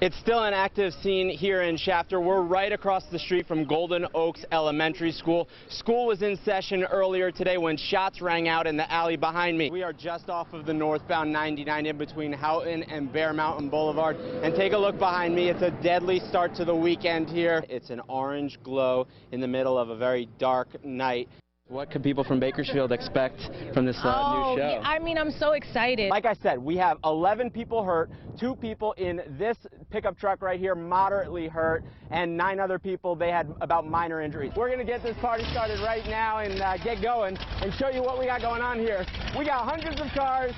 It's still an active scene here in Shafter. We're right across the street from Golden Oaks Elementary School. School was in session earlier today when shots rang out in the alley behind me. We are just off of the northbound 99 in between Houghton and Bear Mountain Boulevard. And take a look behind me. It's a deadly start to the weekend here. It's an orange glow in the middle of a very dark night. What could people from Bakersfield expect from this new show? I mean, I'm so excited. Like I said, we have 11 people hurt, 2 people in this pickup truck right here moderately hurt, and 9 other people, they had about minor injuries. We're going to get this party started right now and get going and show you what we got going on here. We got hundreds of cars.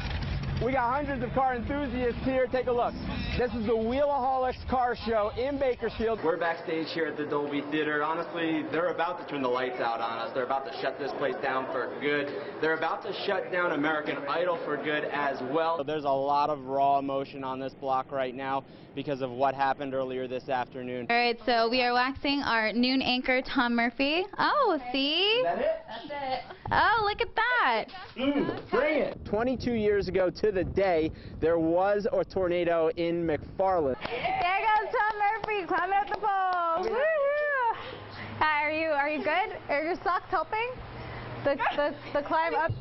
We got hundreds of car enthusiasts here. Take a look. This is the Wheelaholics car show in Bakersfield. We're backstage here at the Dolby Theater. Honestly, they're about to turn the lights out on us. They're about to shut this place down for good. They're about to shut down American Idol for good as well. There's a lot of raw emotion on this block right now because of what happened earlier this afternoon. All right, so we are waxing our noon anchor, Tom Murphy. Oh, see? Is that it? That's it. Oh, look at that. Bring it. 22 years ago to the day, there was a tornado in McFarland. There goes Tom Murphy climbing up the pole. Woohoo! Hi, are you good? Are your socks helping? The climb up.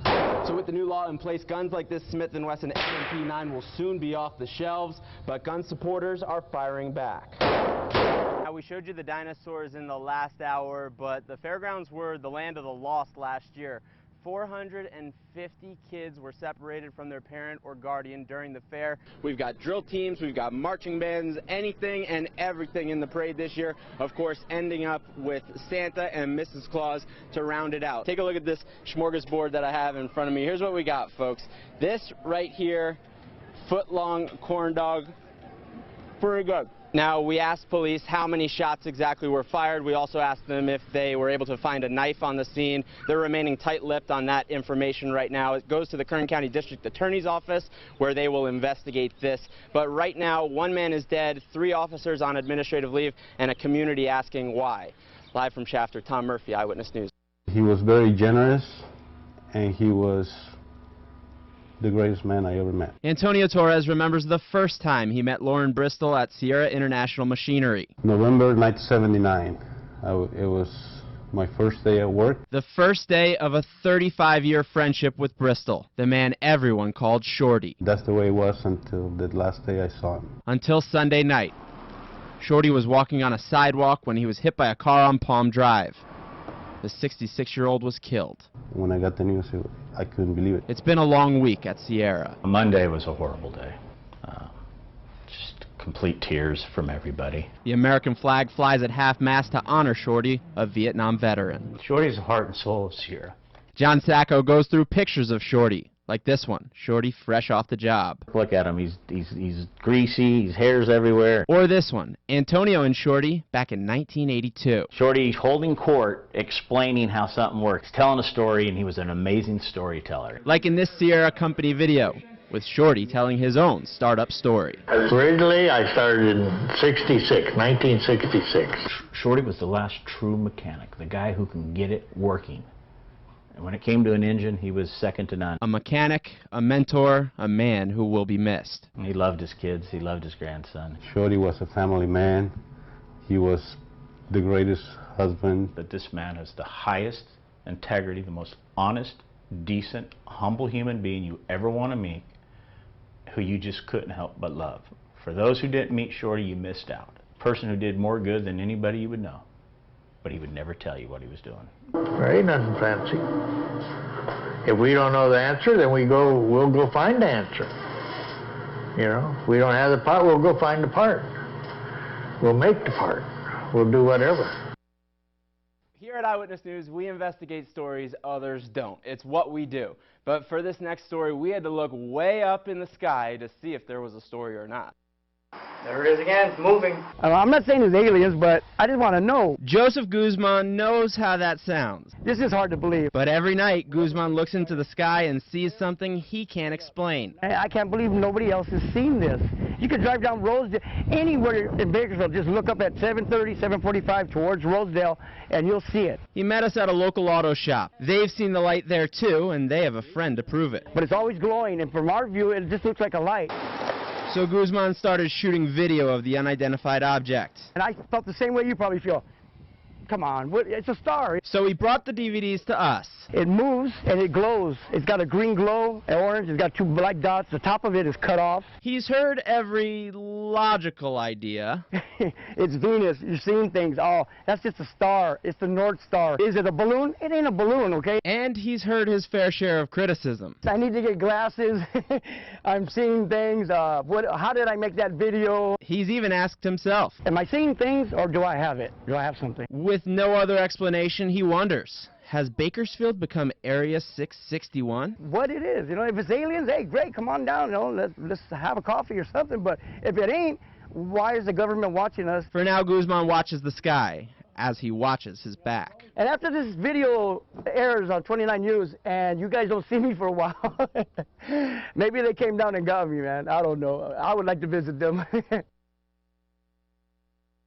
So with the new law in place, guns like this Smith & Wesson M&P9 will soon be off the shelves, but gun supporters are firing back. Now, we showed you the dinosaurs in the last hour, but the fairgrounds were the land of the lost last year. 450 kids were separated from their parent or guardian during the fair. We've got drill teams, we've got marching bands, anything and everything in the parade this year. Of course, ending up with Santa and Mrs. Claus to round it out. Take a look at this smorgasbord that I have in front of me. Here's what we got, folks. This right here, foot-long corn dog, pretty good. Now, we asked police how many shots exactly were fired. We also asked them if they were able to find a knife on the scene. They're remaining tight-lipped on that information right now. It goes to the Kern County District Attorney's Office, where they will investigate this. But right now, 1 man is dead, 3 officers on administrative leave, and a community asking why. Live from Shafter, Tom Murphy, Eyewitness News. He was very generous, and he was the greatest man I ever met. Antonio Torres remembers the first time he met Lauren Bristol at Sierra International Machinery. November 1979. It was my first day at work. The first day of a 35-year friendship with Bristol, the man everyone called Shorty. That's the way it was until the last day I saw him. Until Sunday night. Shorty was walking on a sidewalk when he was hit by a car on Palm Drive. The 66-year-old was killed. When I got the news, I couldn't believe it. It's been a long week at Sierra. Monday was a horrible day. Just complete tears from everybody. The American flag flies at half-mast to honor Shorty, a Vietnam veteran. Shorty's the heart and soul of Sierra. John Sacco goes through pictures of Shorty, like this one, Shorty fresh off the job. Look at him, he's greasy, his hair's everywhere. Or this one, Antonio and Shorty back in 1982. Shorty holding court, explaining how something works, telling a story, and he was an amazing storyteller. Like in this Sierra Company video, with Shorty telling his own startup story. Originally, I started in 1966. Shorty was the last true mechanic, the guy who can get it working. And when it came to an engine, he was second to none. A mechanic, a mentor, a man who will be missed. He loved his kids, he loved his grandson. Shorty was a family man. He was the greatest husband. But this man has the highest integrity, the most honest, decent, humble human being you ever want to meet, who you just couldn't help but love. For those who didn't meet Shorty, you missed out. A person who did more good than anybody you would know. But he would never tell you what he was doing. There ain't nothing fancy. If we don't know the answer, then we'll go find the answer. You know, if we don't have the part, we'll go find the part. We'll make the part. We'll do whatever. Here at Eyewitness News, we investigate stories others don't. It's what we do. But for this next story, we had to look way up in the sky to see if there was a story or not. There it is again, moving. I'm not saying it's aliens, but I just want to know. Joseph Guzman knows how that sounds. This is hard to believe. But every night, Guzman looks into the sky and sees something he can't explain. I can't believe nobody else has seen this. You could drive down Rosedale, anywhere in Bakersfield, just look up at 7:30, 7:45 towards Rosedale, and you'll see it. He met us at a local auto shop. They've seen the light there too, and they have a friend to prove it. But it's always glowing, and from our view, it just looks like a light. So Guzman started shooting video of the unidentified object. And I felt the same way you probably feel. Come on, it's a star. So he brought the DVDs to us. It moves and it glows. It's got a green glow, an orange, it's got 2 black dots. The top of it is cut off. He's heard every logical idea. It's Venus. You're seeing things. Oh, that's just a star. It's the North Star. Is it a balloon? It ain't a balloon, okay? And he's heard his fair share of criticism. I need to get glasses. I'm seeing things. How did I make that video? He's even asked himself. Am I seeing things or do I have it? Do I have something? With no other explanation, he wonders, has Bakersfield become Area 661? What it is, you know, if it's aliens, hey, great, come on down, you know, let's have a coffee or something, but if it ain't, why is the government watching us? For now, Guzman watches the sky as he watches his back. And after this video airs on 29 News and you guys don't see me for a while, maybe they came down and got me, man. I don't know. I would like to visit them.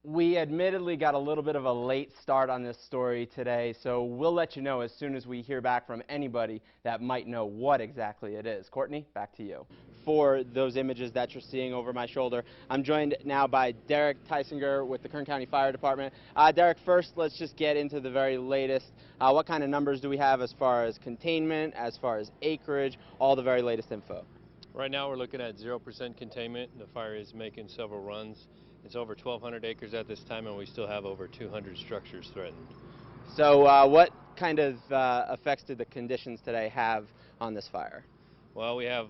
We admittedly got a little bit of a late start on this story today, so we'll let you know as soon as we hear back from anybody that might know what exactly it is. Courtney, back to you. For those images that you're seeing over my shoulder, I'm joined now by Derek Tysinger with the Kern County Fire Department. Derek, first let's just get into the very latest. What kind of numbers do we have as far as containment, as far as acreage, all the very latest info? Right now we're looking at 0% containment. The fire is making several runs. It's over 1,200 acres at this time, and we still have over 200 structures threatened. So what kind of effects did the conditions today have on this fire? Well, we have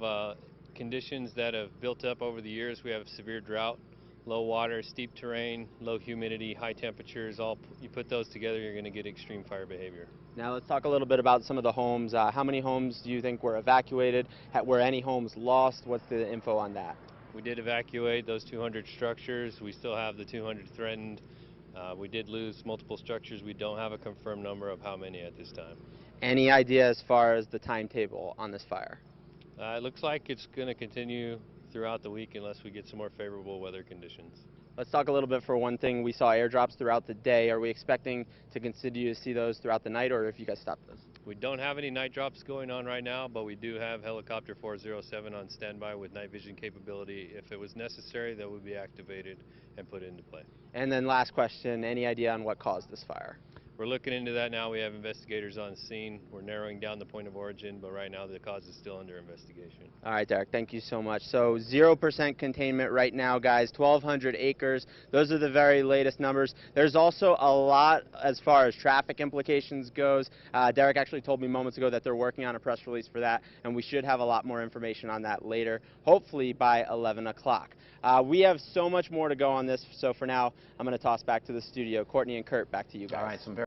conditions that have built up over the years. We have severe drought, low water, steep terrain, low humidity, high temperatures. You put those together, you're going to get extreme fire behavior. Now let's talk a little bit about some of the homes. How many homes do you think were evacuated? Were any homes lost? What's the info on that? We did evacuate those 200 structures. We still have the 200 threatened. We did lose multiple structures. We don't have a confirmed number of how many at this time. Any idea as far as the timetable on this fire? It looks like it's going to continue throughout the week unless we get some more favorable weather conditions. Let's talk a little bit. For one thing, we saw airdrops throughout the day. Are we expecting to continue to see those throughout the night, or have you guys stopped those? We don't have any night drops going on right now, but we do have Helicopter 407 on standby with night vision capability. If it was necessary, that would be activated and put into play. And then last question, any idea on what caused this fire? We're looking into that now. We have investigators on scene. We're narrowing down the point of origin, but right now the cause is still under investigation. All right, Derek, thank you so much. So 0% containment right now, guys, 1,200 acres. Those are the very latest numbers. There's also a lot as far as traffic implications goes. Derek actually told me moments ago that they're working on a press release for that, and we should have a lot more information on that later, hopefully by 11 o'clock. We have so much more to go on this, so for now, I'm going to toss back to the studio. Courtney and Kurt, back to you guys. All right, some very